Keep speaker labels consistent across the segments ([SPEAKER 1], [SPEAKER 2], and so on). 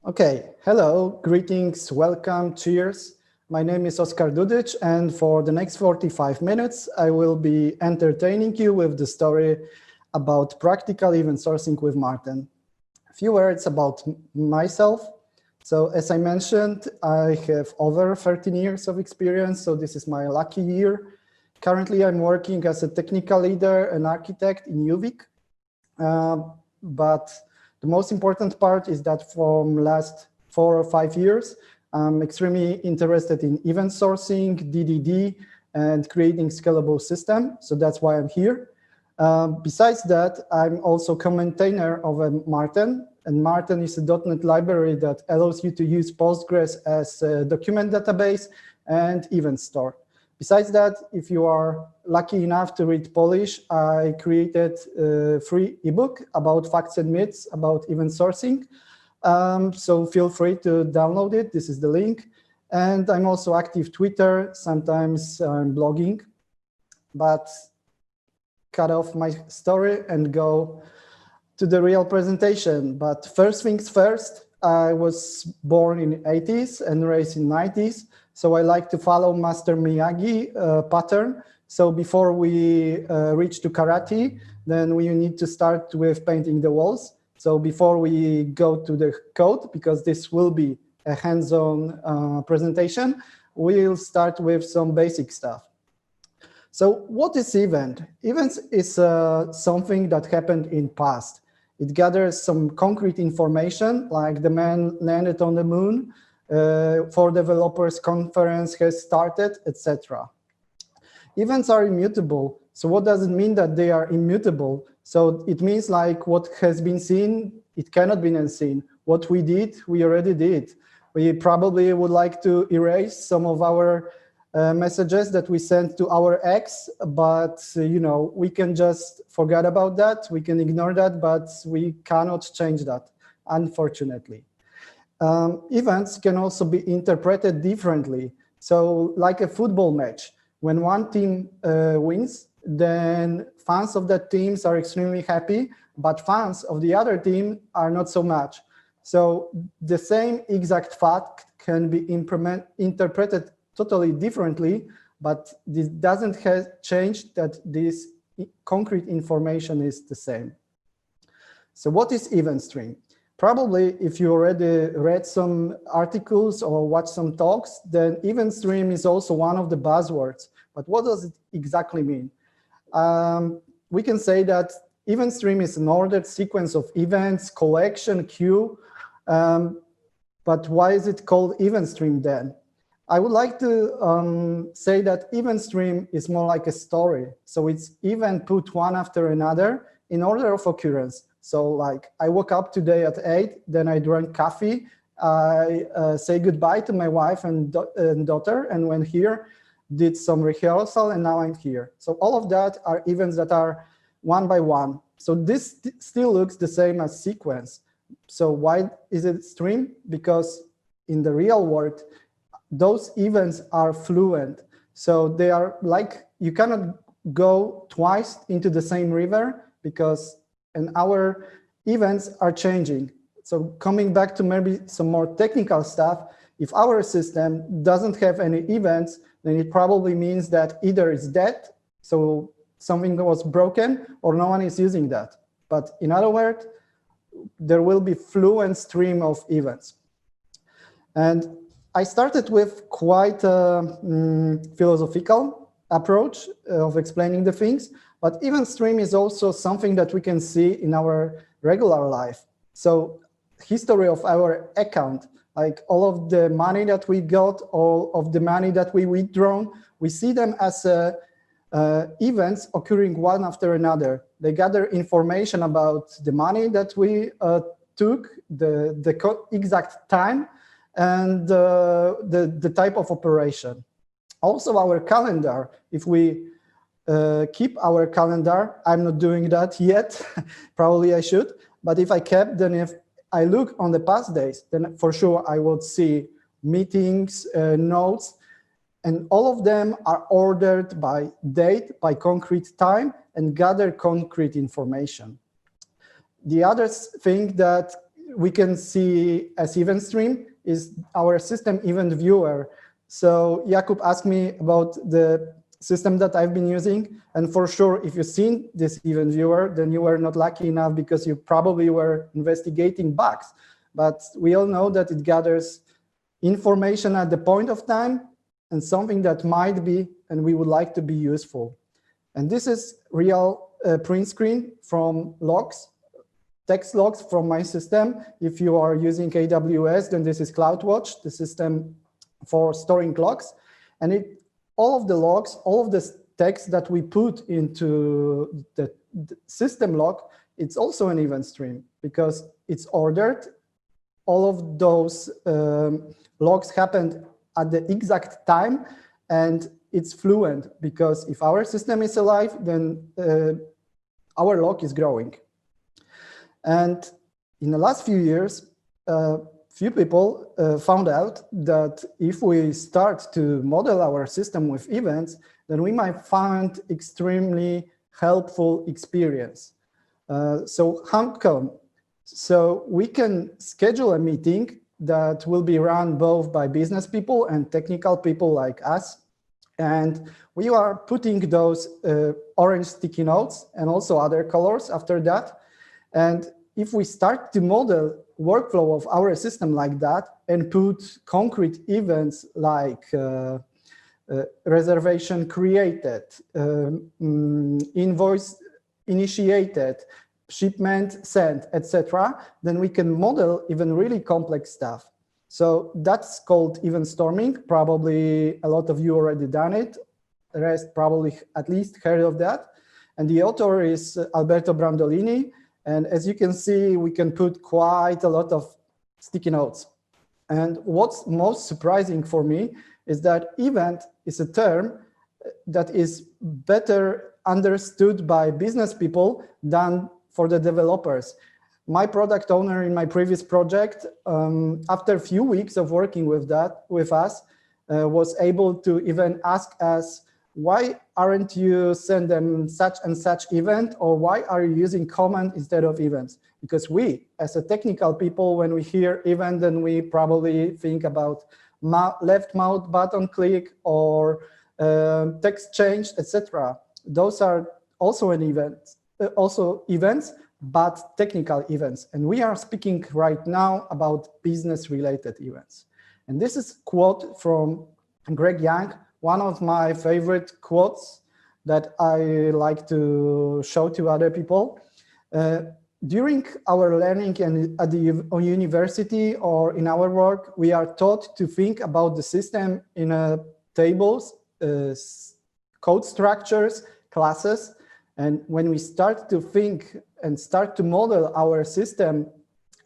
[SPEAKER 1] Okay, hello, greetings, welcome, cheers. My name is Oskar Dudycz, and for the next 45 minutes, I will be entertaining you with the story about practical event sourcing with Marten. A few words about myself. So as I mentioned, I have over 13 years of experience, so this is my lucky year. Currently, I'm working as a technical leader and architect in UVic, but the most important part is that from last 4 or 5 years, I'm extremely interested in event sourcing, DDD, and creating scalable system. So that's why I'm here. Besides that, I'm also co-maintainer of a Marten, and Marten is a .NET library that allows you to use Postgres as a document database and event store. Besides that, if you are lucky enough to read Polish, I created a free ebook about facts and myths about event sourcing. So feel free to download it. This is the link. And I'm also active Twitter. Sometimes I'm blogging. But cut off my story and go to the real presentation. But first things first, I was born in the 80s and raised in the 90s. So I like to follow Master Miyagi pattern. So before we reach to karate, then we need to start with painting the walls. So before we go to the code, because this will be a hands-on presentation, we'll start with some basic stuff. So what is event? Events is something that happened in past. It gathers some concrete information, like the man landed on the moon, 4Developers conference has started, etc. Events are immutable. So what does it mean that they are immutable? So it means like what has been seen, it cannot be unseen. What we did, we already did. We probably would like to erase some of our messages that we sent to our ex, but we can just forget about that. We can ignore that, but we cannot change that, unfortunately. Events can also be interpreted differently. So like a football match, when one team wins, then fans of that teams are extremely happy, but fans of the other team are not so much. So the same exact fact can be interpreted totally differently, but this doesn't change that this concrete information is the same. So what is event stream? Probably if you already read some articles or watched some talks, then event stream is also one of the buzzwords. But what does it exactly mean? We can say that event stream is an ordered sequence of events, collection, queue. But why is it called event stream then? I would like to say that event stream is more like a story. So it's event put one after another in order of occurrence. So like I woke up today at 8, then I drank coffee, I say goodbye to my wife and daughter, and went here, did some rehearsal, and now I'm here. So all of that are events that are one by one. So this still looks the same as sequence. So why is it stream? Because in the real world, those events are fluent. So they are like, you cannot go twice into the same river because and our events are changing. So coming back to maybe some more technical stuff, if our system doesn't have any events, then it probably means that either it's dead, so something was broken, or no one is using that. But in other words, there will be fluent stream of events. And I started with quite a philosophical approach of explaining the things. But event stream is also something that we can see in our regular life. So history of our account, like all of the money that we got, all of the money that we withdrawn, we see them as events occurring one after another. They gather information about the money that we took, the exact time, and the type of operation. Also our calendar, if we keep our calendar. I'm not doing that yet. Probably I should. But if I kept, then if I look on the past days, then for sure I would see meetings, notes, and all of them are ordered by date, by concrete time, and gather concrete information. The other thing that we can see as event stream is our system event viewer. So Jakub asked me about the system that I've been using. And for sure, if you've seen this event viewer, then you were not lucky enough because you probably were investigating bugs. But we all know that it gathers information at the point of time and something that might be and we would like to be useful. And this is real print screen from logs, text logs from my system. If you are using AWS, then this is CloudWatch, the system for storing logs. And all of the logs, all of the text that we put into the system log, it's also an event stream because it's ordered. All of those logs happened at the exact time, and it's fluent because if our system is alive, then our log is growing. And in the last few years, few people found out that if we start to model our system with events, then we might find extremely helpful experience. So how come? So we can schedule a meeting that will be run both by business people and technical people like us. And we are putting those orange sticky notes and also other colors after that. And if we start to model workflow of our system like that and put concrete events like reservation created, invoice initiated, shipment sent, etc., then we can model even really complex stuff. So that's called event storming. Probably a lot of you already done it. The rest probably at least heard of that. And the author is Alberto Brandolini. And as you can see, we can put quite a lot of sticky notes. And what's most surprising for me is that event is a term that is better understood by business people than for the developers. My product owner in my previous project, after a few weeks of working with us, was able to even ask us, why aren't you send them such and such event, or why are you using command instead of events? Because we, as a technical people, when we hear event, then we probably think about left mouse button click or text change, etc. Those are also an event, events, but technical events. And we are speaking right now about business-related events. And this is a quote from Greg Young, one of my favorite quotes that I like to show to other people. During our learning and at the university or in our work, we are taught to think about the system in tables, code structures, classes. And when we start to think and start to model our system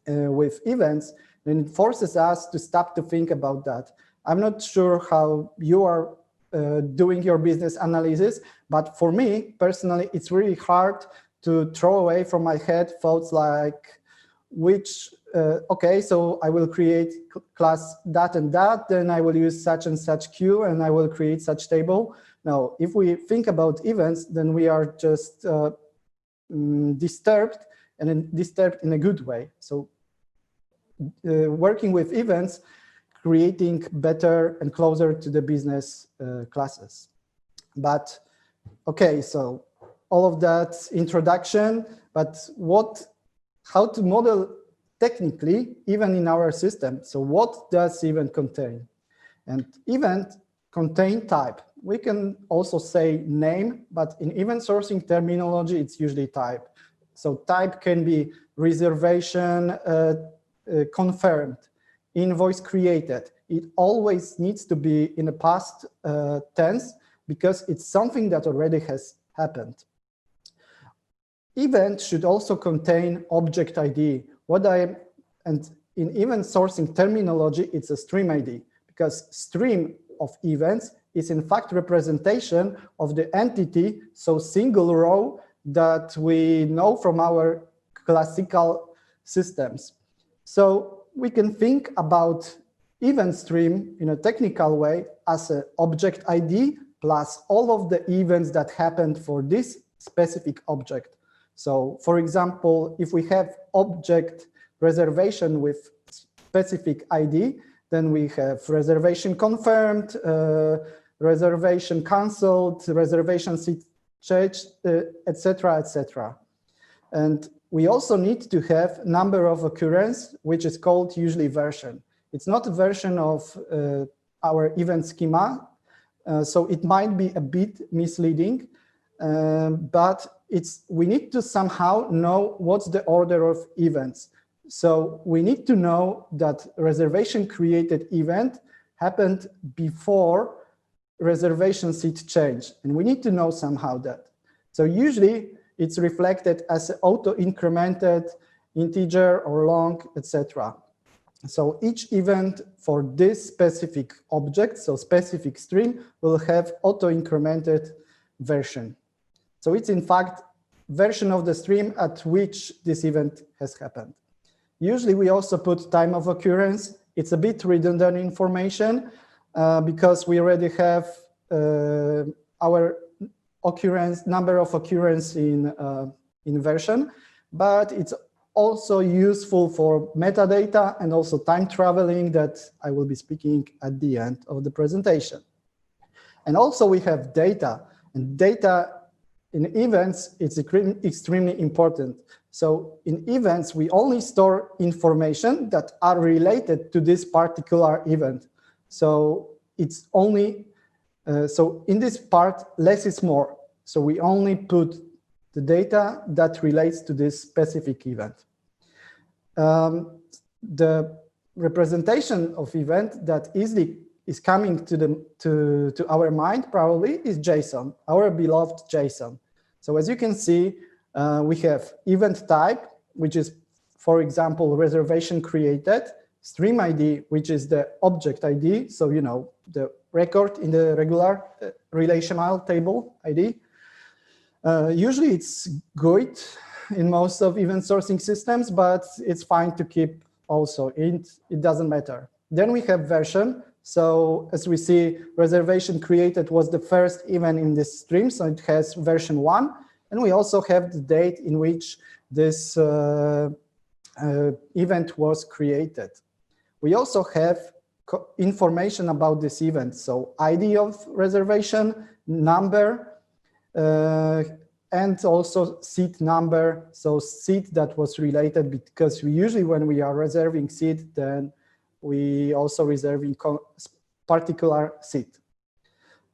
[SPEAKER 1] with events, then it forces us to stop to think about that. I'm not sure how you are doing your business analysis, but for me personally, it's really hard to throw away from my head thoughts like, okay, so I will create class that and that, then I will use such and such queue, and I will create such table. Now, if we think about events, then we are just disturbed, and then disturbed in a good way. So working with events, creating better and closer to the business classes. But okay, so all of that introduction, but how to model technically, even in our system. So what does event contain? And event contain type. We can also say name, but in event sourcing terminology, it's usually type. So type can be reservation confirmed, invoice created. It always needs to be in the past tense because it's something that already has happened. Event should also contain object ID. And in event sourcing terminology, it's a stream ID, because stream of events is in fact representation of the entity, so single row that we know from our classical systems. So we can think about event stream in a technical way as an object ID plus all of the events that happened for this specific object. So for example, if we have object reservation with specific ID, then we have reservation confirmed, reservation canceled, reservation seat changed, etc., etc. And we also need to have number of occurrence, which is called usually version. It's not a version of our event schema, so it might be a bit misleading, but we need to somehow know what's the order of events. So we need to know that reservation created event happened before reservation seat change, and we need to know somehow that. So usually it's reflected as auto-incremented integer or long, etc. So each event for this specific object, so specific stream, will have auto-incremented version. So it's in fact version of the stream at which this event has happened. Usually we also put time of occurrence. It's a bit redundant information because we already have our occurrence, number of occurrence in version, but it's also useful for metadata and also time traveling that I will be speaking at the end of the presentation. And also we have data, and data in events, it's extremely important. So in events, we only store information that are related to this particular event. So it's only, so in this part, less is more. So we only put the data that relates to this specific event. The representation of event that easily is coming to our mind probably is JSON, our beloved JSON. So as you can see, we have event type, which is, for example, reservation created, stream ID, which is the object ID, so you know the record in the regular relational table ID. Usually it's good in most of event sourcing systems, but it's fine to keep also. It doesn't matter. Then we have version. So as we see, reservation created was the first event in this stream, so it has version 1. And we also have the date in which this event was created. We also have information about this event, so ID of reservation, number, and also seat number, so seat that was related, because we usually when we are reserving seat, then we also reserving particular seat.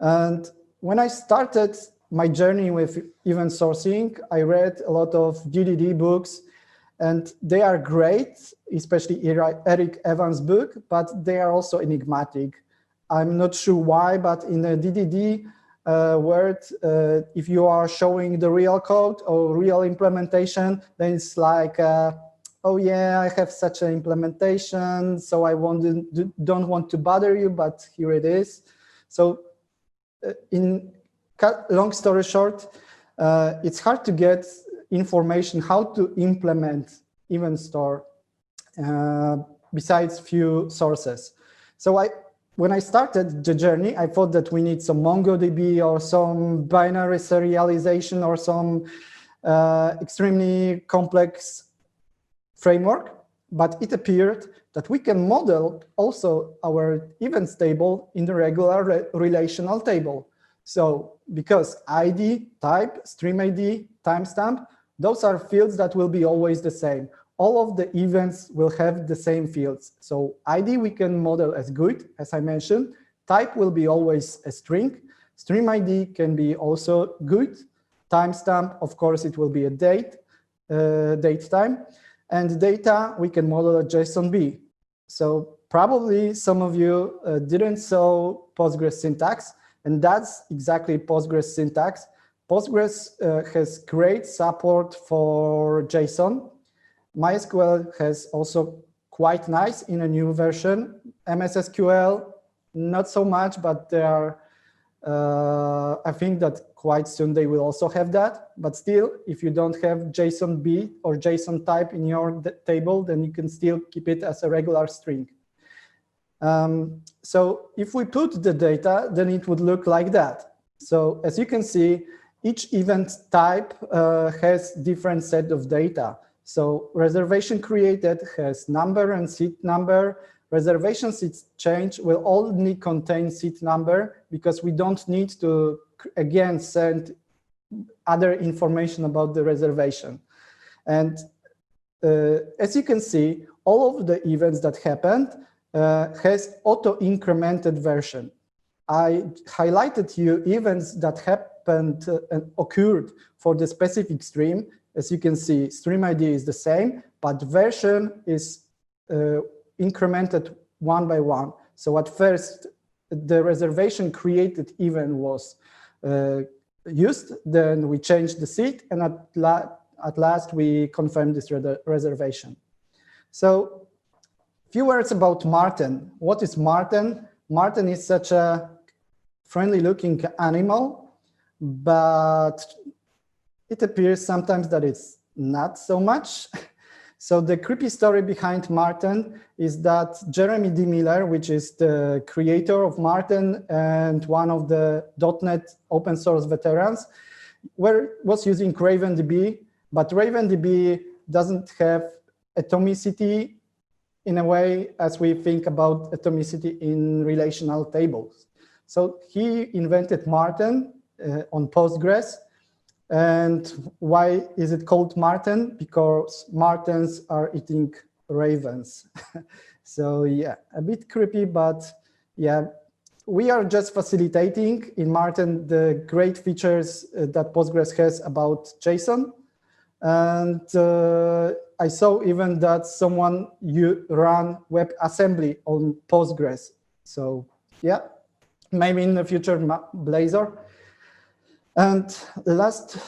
[SPEAKER 1] And when I started my journey with event sourcing, I read a lot of DDD books, and they are great, especially Eric Evans' book, but they are also enigmatic. I'm not sure why, but in the DDD word, if you are showing the real code or real implementation, then it's like, oh yeah, I have such an implementation, so I don't want to bother you, but here it is. So long story short, it's hard to get information how to implement event store besides few sources. So when I started the journey, I thought that we need some MongoDB or some binary serialization or some extremely complex framework, but it appeared that we can model also our events table in the regular relational table. So because ID, type, stream ID, timestamp, those are fields that will be always the same. All of the events will have the same fields. So ID we can model as good, as I mentioned. Type will be always a string. Stream ID can be also good. Timestamp, of course, it will be a date time. And data, we can model a JSON-B. So probably some of you didn't saw Postgres syntax, and that's exactly Postgres syntax. Postgres has great support for JSON. MySQL has also quite nice in a new version. MS SQL, not so much, but they are, I think that quite soon they will also have that. But still, if you don't have JSON-B or JSON type in your table, then you can still keep it as a regular string. So if we put the data, then it would look like that. So as you can see, each event type has different set of data. So reservation created has number and seat number. Reservation seat change will only contain seat number because we don't need to, again, send other information about the reservation. And as you can see, all of the events that happened has auto-incremented version. I highlighted you events that happened and occurred for the specific stream. As you can see, stream ID is the same, but version is incremented one by one. So at first, the reservation created event was used, then we changed the seat, and at last we confirmed this reservation. So few words about Marten. What is Marten? Marten is such a friendly looking animal, but it appears sometimes that it's not so much. So the creepy story behind Marten is that Jeremy D. Miller, which is the creator of Marten and one of the .NET open source veterans, was using RavenDB, but RavenDB doesn't have atomicity in a way as we think about atomicity in relational tables. So he invented Marten on Postgres. And why is it called Marten? Because Martens are eating ravens. So yeah, a bit creepy, but yeah, we are just facilitating in Marten the great features that Postgres has about JSON. And I saw even that someone ran WebAssembly on Postgres. So yeah, maybe in the future, Blazor. And the last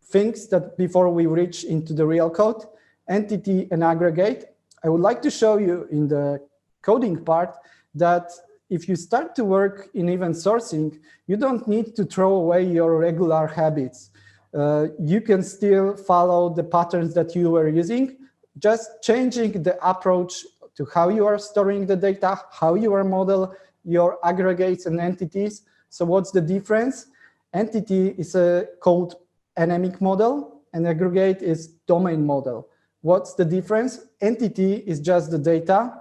[SPEAKER 1] things that before we reach into the real code, entity and aggregate, I would like to show you in the coding part that if you start to work in event sourcing, you don't need to throw away your regular habits. You can still follow the patterns that you were using, just changing the approach to how you are storing the data, how you are model your aggregates and entities. So what's the difference? Entity is a called anemic model, and aggregate is domain model. What's the difference? Entity is just the data,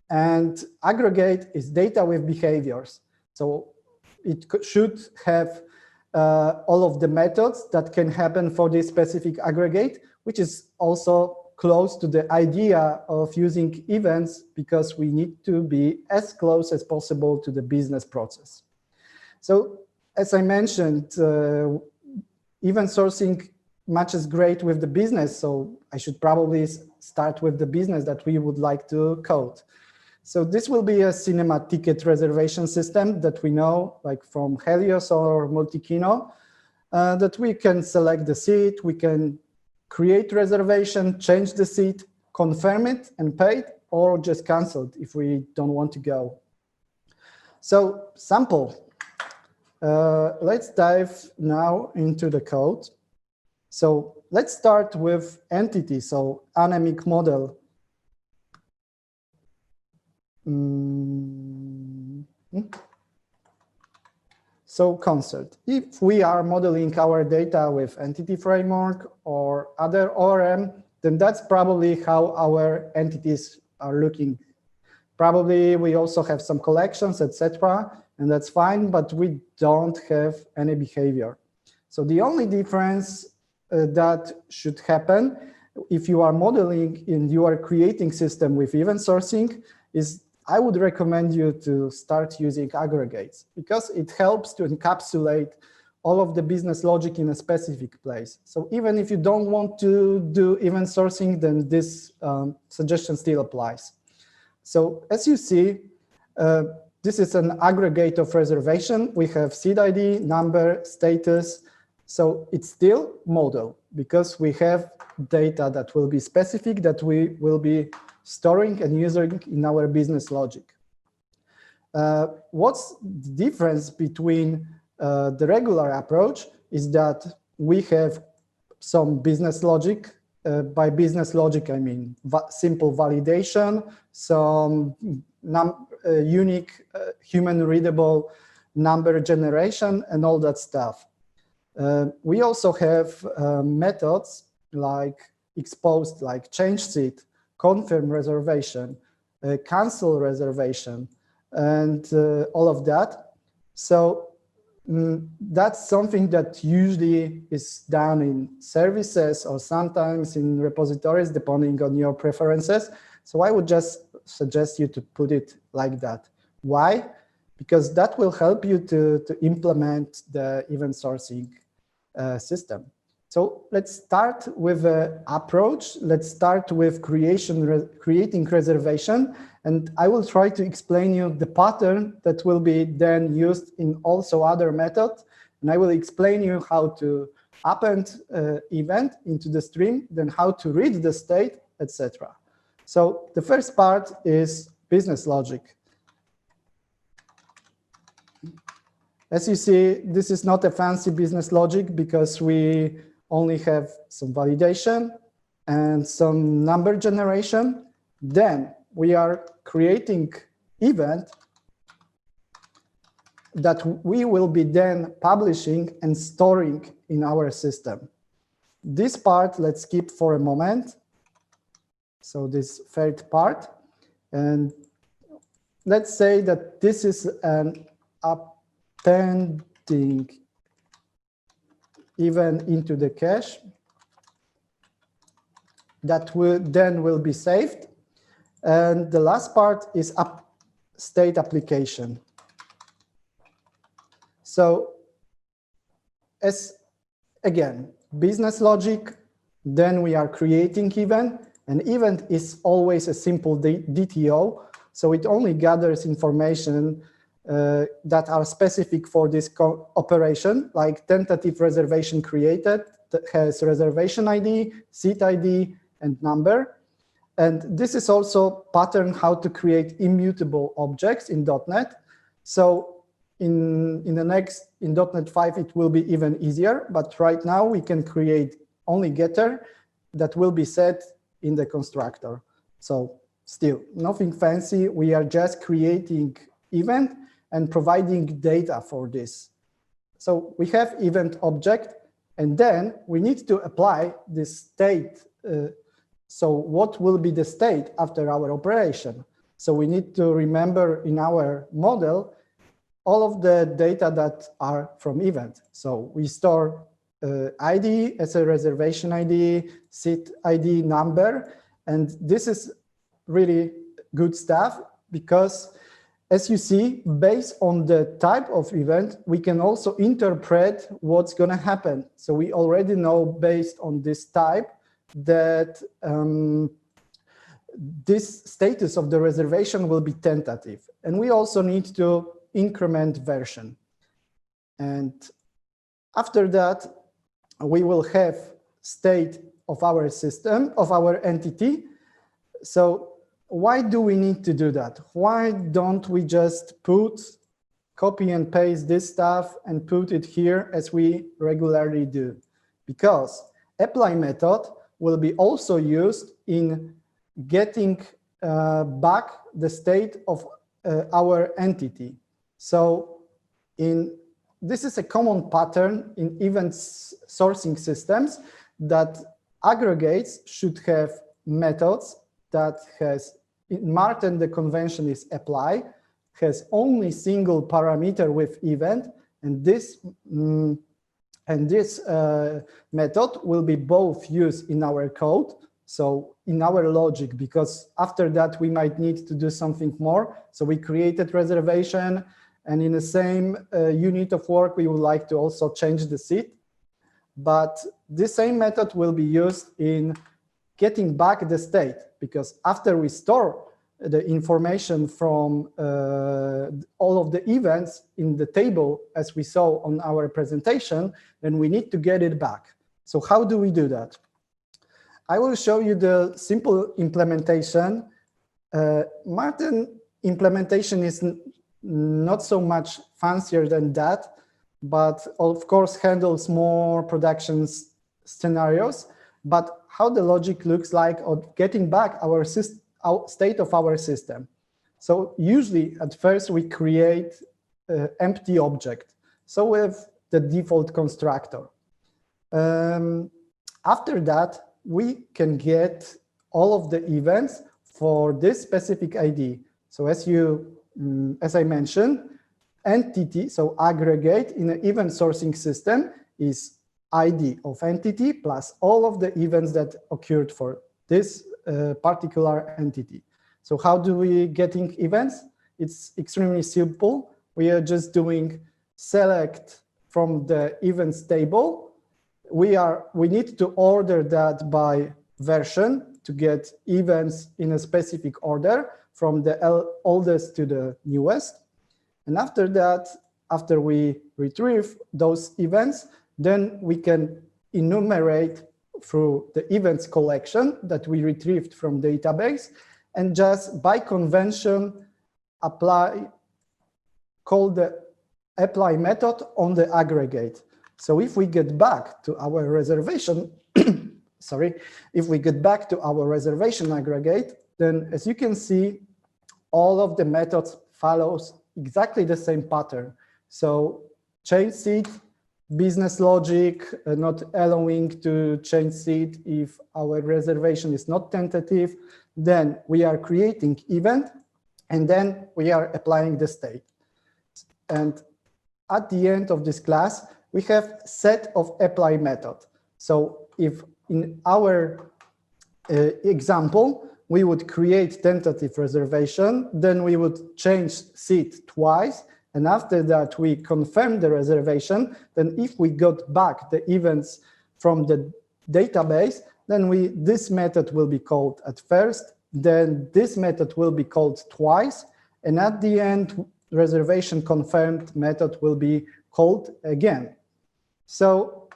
[SPEAKER 1] and aggregate is data with behaviors. So it should have all of the methods that can happen for this specific aggregate, which is also close to the idea of using events because we need to be as close as possible to the business process. So as I mentioned, event sourcing matches great with the business, so I should probably start with the business that we would like to code. So this will be a cinema ticket reservation system that we know, like from Helios or Multikino, that we can select the seat, we can create reservation, change the seat, confirm it and pay it, or just cancel it if we don't want to go. So sample. Let's dive now into the code. So let's start with entity, so anemic model. So concert. If we are modeling our data with entity framework or other ORM, then that's probably how our entities are looking. Probably we also have some collections, etc. And that's fine, but we don't have any behavior. So the only difference that should happen if you are modeling and you are creating system with event sourcing is I would recommend you to start using aggregates because it helps to encapsulate all of the business logic in a specific place. So even if you don't want to do event sourcing, then this suggestion still applies. So as you see, this is an aggregate of reservation. We have seat ID, number, status. So it's still model because we have data that will be specific that we will be storing and using in our business logic. What's the difference between the regular approach is that we have some business logic. By business logic, I mean simple validation, some unique human readable number generation and all that stuff. We also have methods like exposed, like change seat, confirm reservation, cancel reservation, and all of that. So that's something that usually is done in services or sometimes in repositories, depending on your preferences. So I would just suggest you to put it like that. Why? Because that will help you to implement the event sourcing system. So let's start with an approach. Let's start with creating reservation. And I will try to explain you the pattern that will be then used in also other methods. And I will explain you how to append event into the stream, then how to read the state, etc. So the first part is business logic. As you see, this is not a fancy business logic because we only have some validation and some number generation. Then we are creating event that we will be then publishing and storing in our system. This part, let's skip for a moment. So this third part. And let's say that this is an appending event into the cache that will be saved. And the last part is state application. So again, business logic, then we are creating event. An event is always a simple DTO. So it only gathers information that are specific for this operation, like tentative reservation created that has reservation ID, seat ID, and number. And this is also pattern how to create immutable objects in .NET. So in .NET 5, it will be even easier. But right now, we can create only getter that will be set in the constructor. So still, nothing fancy. We are just creating event and providing data for this. So we have event object, and then we need to apply this state. So what will be the state after our operation? So we need to remember in our model all of the data that are from event. So we store ID as a reservation ID, seat ID, number, and this is really good stuff because as you see, based on the type of event, we can also interpret what's going to happen. So we already know based on this type that this status of the reservation will be tentative. And we also need to increment version. And after that, we will have state of our system, of our entity. So why do we need to do that? Why don't we just copy and paste this stuff and put it here as we regularly do? Because apply method will be also used in getting back the state of our entity. So this is a common pattern in event sourcing systems that aggregates should have methods that has, in Marten, the convention is apply, has only single parameter with event, and this method will be both used in our code, so in our logic, because after that we might need to do something more. So we created reservation, and in the same unit of work, we would like to also change the seat. But this same method will be used in getting back the state, because after we store the information from all of the events in the table, as we saw on our presentation, then we need to get it back. So how do we do that? I will show you the simple implementation. Marten implementation is not so much fancier than that, but of course handles more production scenarios. But how the logic looks like of getting back our state of our system. So usually at first we create an empty object. So with the default constructor. After that, we can get all of the events for this specific ID. So as I mentioned, entity, so aggregate in an event sourcing system is ID of entity plus all of the events that occurred for this particular entity. So how do we getting events? It's extremely simple. We are just doing select from the events table. We need to order that by version to get events in a specific order from the oldest to the newest. And after that, after we retrieve those events, then we can enumerate through the events collection that we retrieved from database, and just by convention call the apply method on the aggregate. So if we get back to our reservation, sorry, if we get back to our reservation aggregate, then as you can see, all of the methods follows exactly the same pattern. So change seed, business logic, not allowing to change seed if our reservation is not tentative. Then we are creating event, and then we are applying the state. And at the end of this class, we have set of apply method. So if in our example, we would create tentative reservation, then we would change seed twice, and after that we confirm the reservation. Then if we got back the events from the database, then this method will be called at first, then this method will be called twice, and at the end reservation confirmed method will be called again. So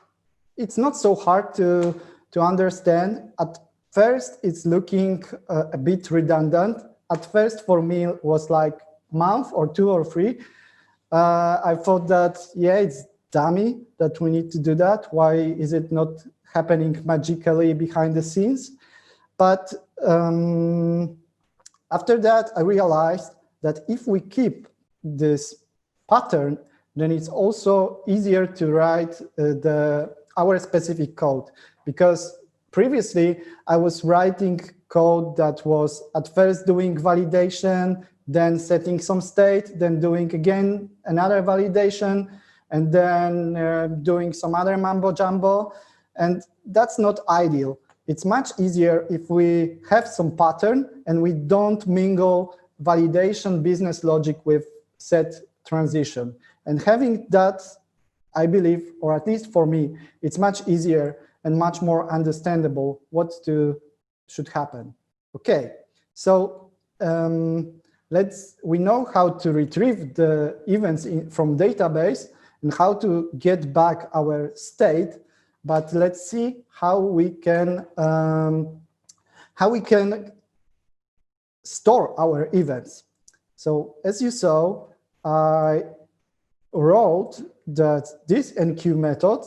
[SPEAKER 1] it's not so hard to understand. At first, it's looking a bit redundant. At first, for me, it was like month or 2 or 3. I thought that, yeah, it's dummy that we need to do that. Why is it not happening magically behind the scenes? But after that, I realized that if we keep this pattern, then it's also easier to write our specific code, because previously I was writing code that was at first doing validation, then setting some state, then doing again another validation, and then doing some other mambo jumbo. And that's not ideal. It's much easier if we have some pattern and we don't mingle validation business logic with set transition. And having that, I believe, or at least for me, it's much easier and much more understandable what should happen. Okay, so we know how to retrieve the events from database and how to get back our state, but let's see how we can store our events. So as you saw, I wrote that this enqueue method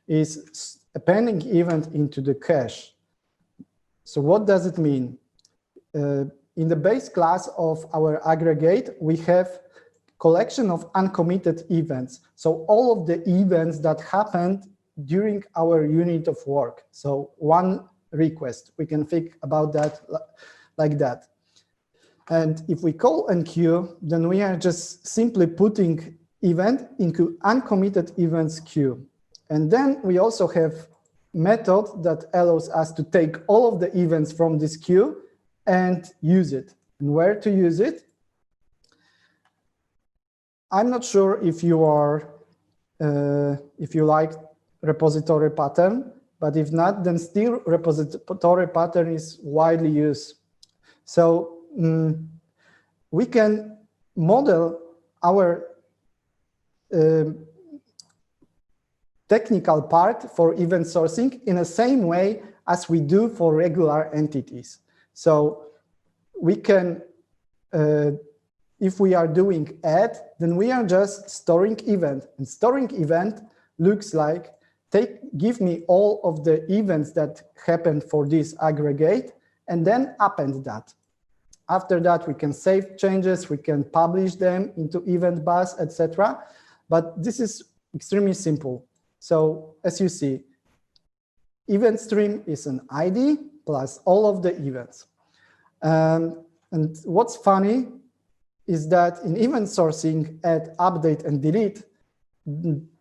[SPEAKER 1] is appending event into the cache. So what does it mean? In the base class of our aggregate, we have collection of uncommitted events. So all of the events that happened during our unit of work. So one request, we can think about that like that. And if we call enqueue, then we are just simply putting event into uncommitted events queue. And then we also have method that allows us to take all of the events from this queue and use it. And where to use it? I'm not sure if you like repository pattern, but if not, then still repository pattern is widely used. So we can model our technical part for event sourcing in the same way as we do for regular entities. So we can, if we are doing add, then we are just storing event. And storing event looks like, give me all of the events that happened for this aggregate, and then append that. After that, we can save changes, we can publish them into event bus, etc. But this is extremely simple. So as you see, event stream is an ID plus all of the events. And what's funny is that in event sourcing, add, update, and delete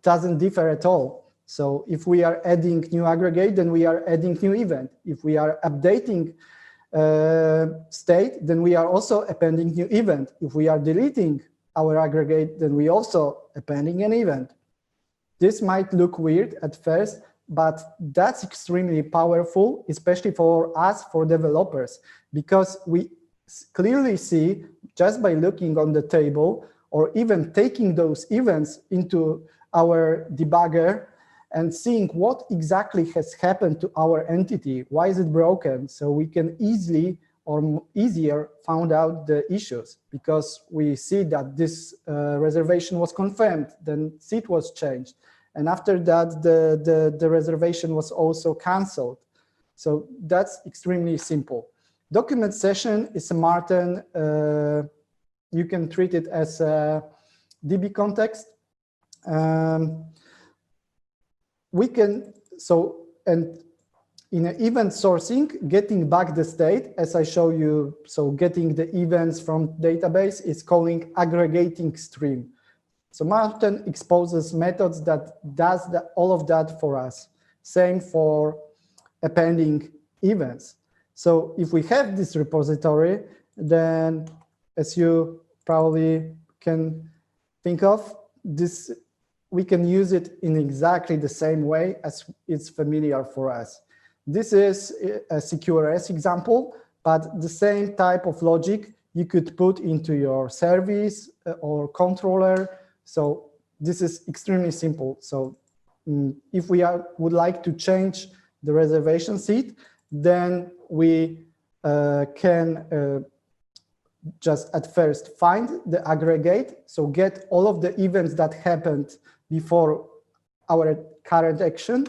[SPEAKER 1] doesn't differ at all. So if we are adding new aggregate, then we are adding new event. If we are updating state, then we are also appending new event. If we are deleting our aggregate, then we also appending an event. This might look weird at first, but that's extremely powerful, especially for us, for developers, because we clearly see just by looking on the table or even taking those events into our debugger and seeing what exactly has happened to our entity, why is it broken, so we can easily or easier find out the issues, because we see that this reservation was confirmed, then seat was changed, and after that the reservation was also canceled. So that's extremely simple. Document session is a Marten. You can treat it as a DB context. We can, and in an event sourcing, getting back the state, as I show you, so getting the events from database is calling aggregating stream. So Marten exposes methods that does all of that for us. Same for appending events. So if we have this repository, then as you probably can think of, this we can use it in exactly the same way as it's familiar for us. This is a CQRS example, but the same type of logic you could put into your service or controller. So this is extremely simple. So if we would like to change the reservation seat, then we can just at first find the aggregate, so get all of the events that happened before our current action,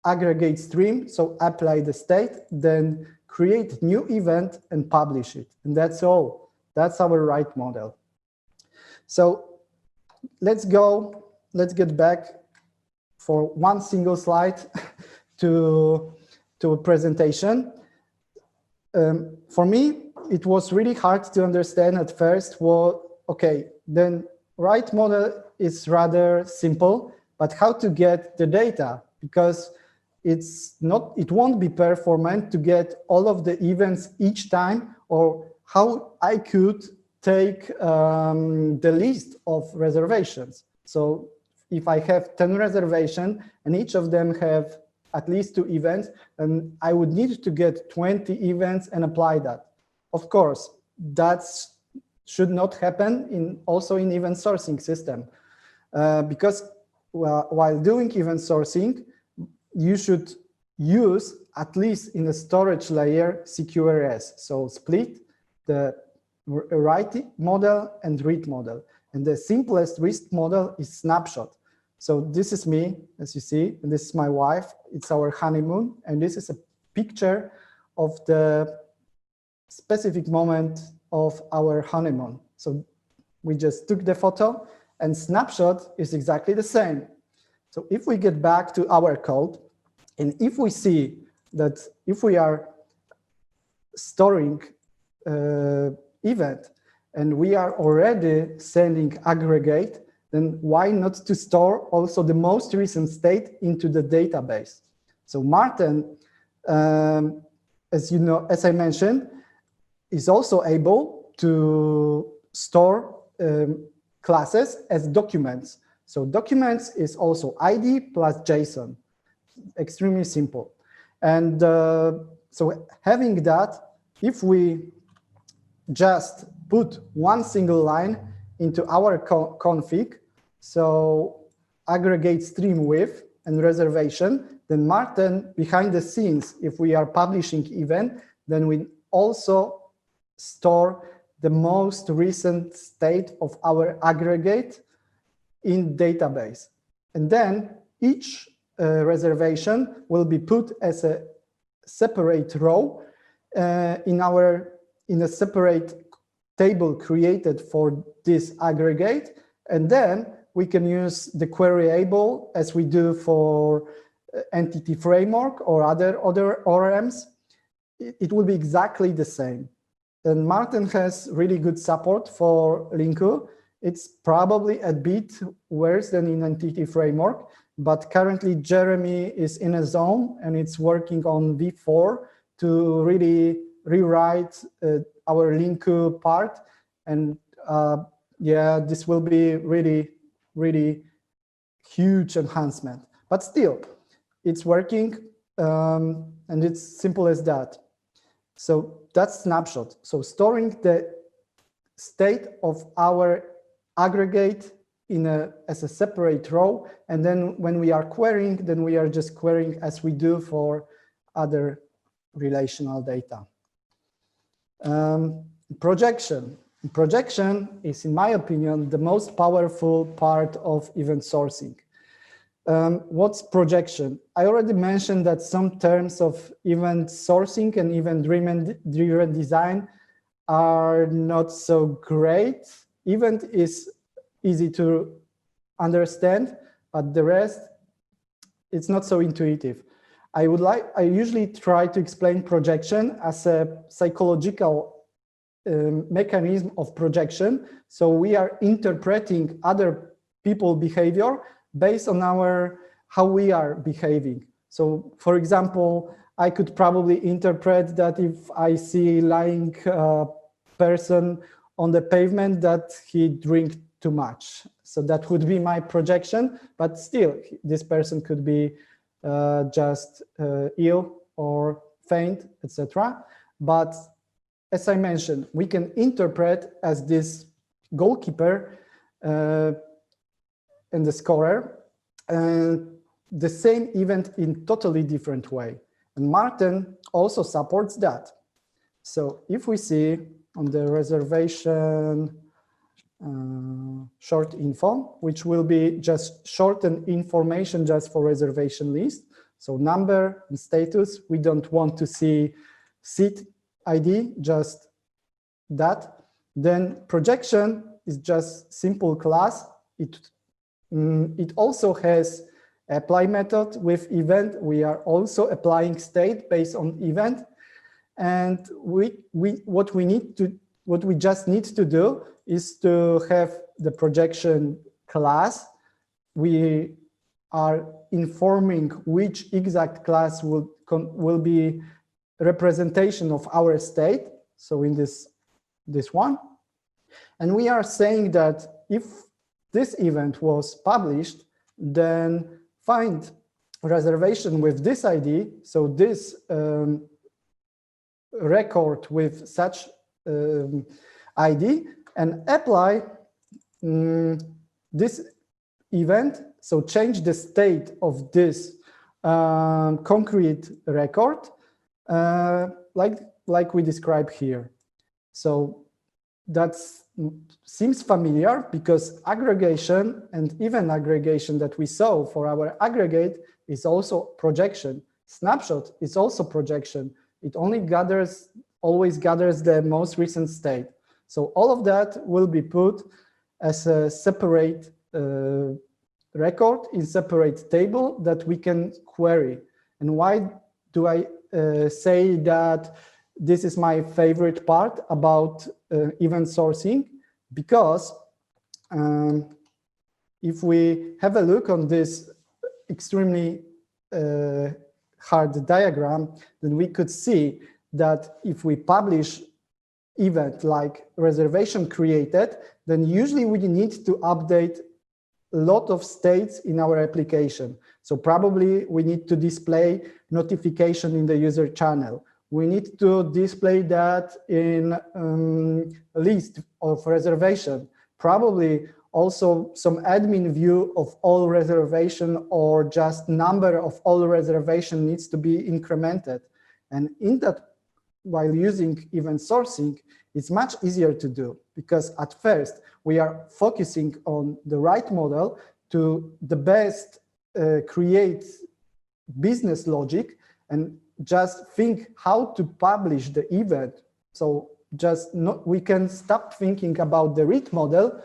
[SPEAKER 1] aggregate stream, so apply the state, then create new event and publish it. And that's all. That's our right model. So let's get back for one single slide to a presentation. For me, it was really hard to understand at first. Well, okay, then right model is rather simple, but how to get the data? Because it won't be performant to get all of the events each time, or how I could take the list of reservations. So if I have 10 reservations and each of them have at least 2 events, and I would need to get 20 events and apply that. Of course, that should not happen also in event sourcing system, because while doing event sourcing, you should use, at least in the storage layer, CQRS. So split the write model and read model. And the simplest read model is snapshot. So this is me, as you see, and this is my wife. It's our honeymoon. And this is a picture of the specific moment of our honeymoon. So we just took the photo, and snapshot is exactly the same. So if we get back to our code, and if we see that if we are storing event and we are already sending aggregate, then why not to store also the most recent state into the database? So Marten, as you know, as I mentioned, is also able to store classes as documents. So documents is also ID plus JSON. Extremely simple. And so having that, if we just put one single line into our config, so aggregate stream width and reservation, then Marten behind the scenes, if we are publishing event, then we also store the most recent state of our aggregate in database. And then each reservation will be put as a separate row in a separate table created for this aggregate. And then we can use the queryable as we do for entity framework or other ORMs, it will be exactly the same. And Marten has really good support for Linku. It's probably a bit worse than in entity framework, but currently Jeremy is in a zone and it's working on V4 to really rewrite our Linku part. And yeah, this will be really, really huge enhancement. But still, it's working, and it's simple as that. So that's snapshot. So storing the state of our aggregate as a separate row, and then when we are querying, then we are just querying as we do for other relational data. Projection. Projection is, in my opinion, the most powerful part of event sourcing. What's projection? I already mentioned that some terms of event sourcing and event-driven design are not so great. Event is easy to understand, but the rest, it's not so intuitive. I usually try to explain projection as a psychological mechanism of projection. So we are interpreting other people's behavior based on how we are behaving. So for example, I could probably interpret that if I see lying person on the pavement that he drank too much. So that would be my projection, but still this person could be just ill or faint, etc. But as I mentioned, we can interpret as this goalkeeper and the scorer the same event in totally different way. And Marten also supports that. So if we see on the reservation short info, which will be just shortened information just for reservation list. So number and status, we don't want to see seat ID, just that. Then projection is just simple class. It also has apply method with event. We are also applying state based on event. And what we just need to do is to have the projection class. We are informing which exact class will be representation of our state. So in this one. And we are saying that if this event was published, then find reservation with this ID. So this record with such ID, and apply this event. So change the state of this concrete record like we describe here. So that seems familiar because aggregation and event aggregation that we saw for our aggregate is also projection. Snapshot is also projection. It only always gathers the most recent state. So all of that will be put as a separate record in separate table that we can query. And why do I say that this is my favorite part about event sourcing? Because if we have a look on this extremely hard diagram, then we could see that if we publish event like reservation created, then usually we need to update a lot of states in our application. So probably we need to display notification in the user channel. We need to display that in a list of reservation. Probably also some admin view of all reservation or just number of all reservation needs to be incremented. And in that, while using event sourcing, it's much easier to do because at first we are focusing on the right model to the best create business logic and just think how to publish the event. So we can stop thinking about the read model,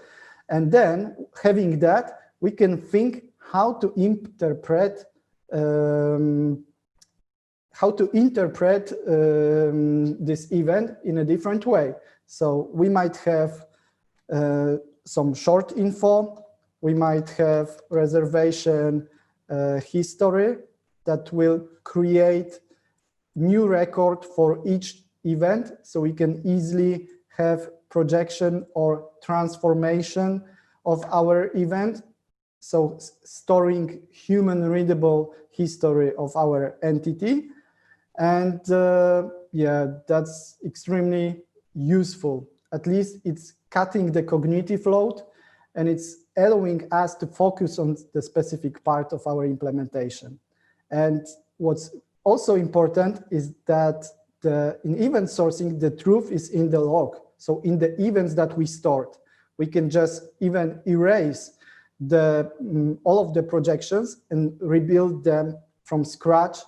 [SPEAKER 1] and then having that, we can think how to interpret interpret this event in a different way. So we might have some short info. We might have reservation history that will create new record for each event. So we can easily have projection or transformation of our event. So storing human readable history of our entity. And yeah, that's extremely useful. At least it's cutting the cognitive load, and it's allowing us to focus on the specific part of our implementation. And what's also important is that in event sourcing, the truth is in the log. So in the events that we stored, we can just even erase all of the projections and rebuild them from scratch.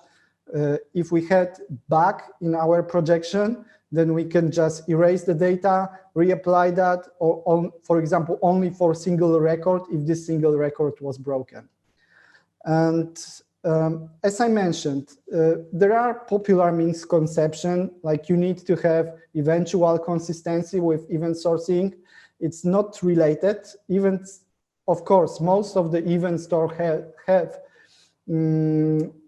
[SPEAKER 1] If we had bug in our projection, then we can just erase the data, reapply that, or for example, only for single record if this single record was broken. And as I mentioned, there are popular misconceptions, like you need to have eventual consistency with event sourcing. It's not related. Events, of course, most of the event store have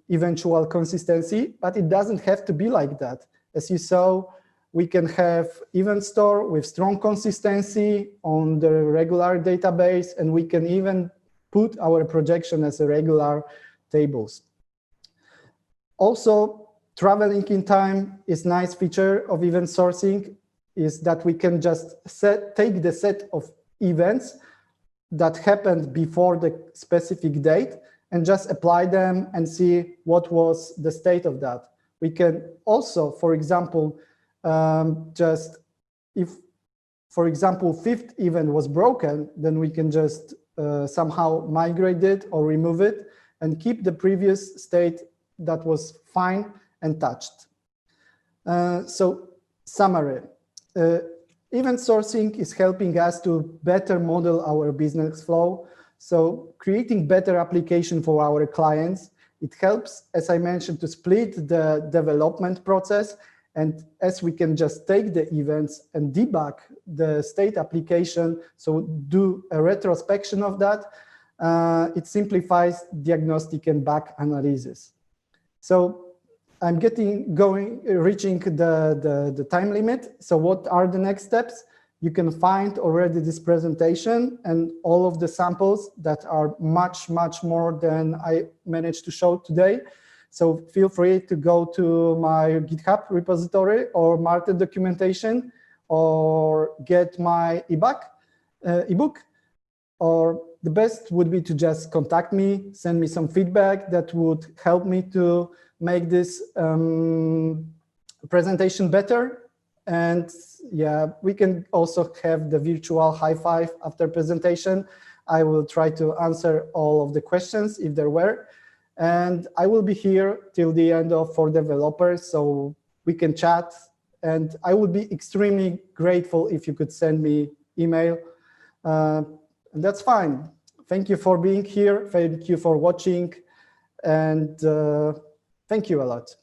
[SPEAKER 1] eventual consistency, but it doesn't have to be like that. As you saw, we can have event store with strong consistency on the regular database, and we can even put our projection as a regular tables. Also, traveling in time is a nice feature of event sourcing, is that we can just take the set of events that happened before the specific date and just apply them and see what was the state of that. We can also, for example, if, for example, fifth event was broken, then we can just somehow migrate it or remove it and keep the previous state that was fine and touched. So summary, event sourcing is helping us to better model our business flow. So creating better application for our clients. It helps, as I mentioned, to split the development process. And as we can just take the events and debug the state application, so do a retrospection of that, it simplifies diagnostic and bug analysis. So I'm reaching the time limit. So what are the next steps? You can find already this presentation and all of the samples that are much, much more than I managed to show today. So feel free to go to my GitHub repository or Marten documentation, or get my ebook, or the best would be to just contact me, send me some feedback that would help me to make this presentation better. And yeah, we can also have the virtual high five after presentation. I will try to answer all of the questions if there were. And I will be here till the end of 4Developers, so we can chat. And I would be extremely grateful if you could send me email. And that's fine. Thank you for being here. Thank you for watching. And thank you a lot.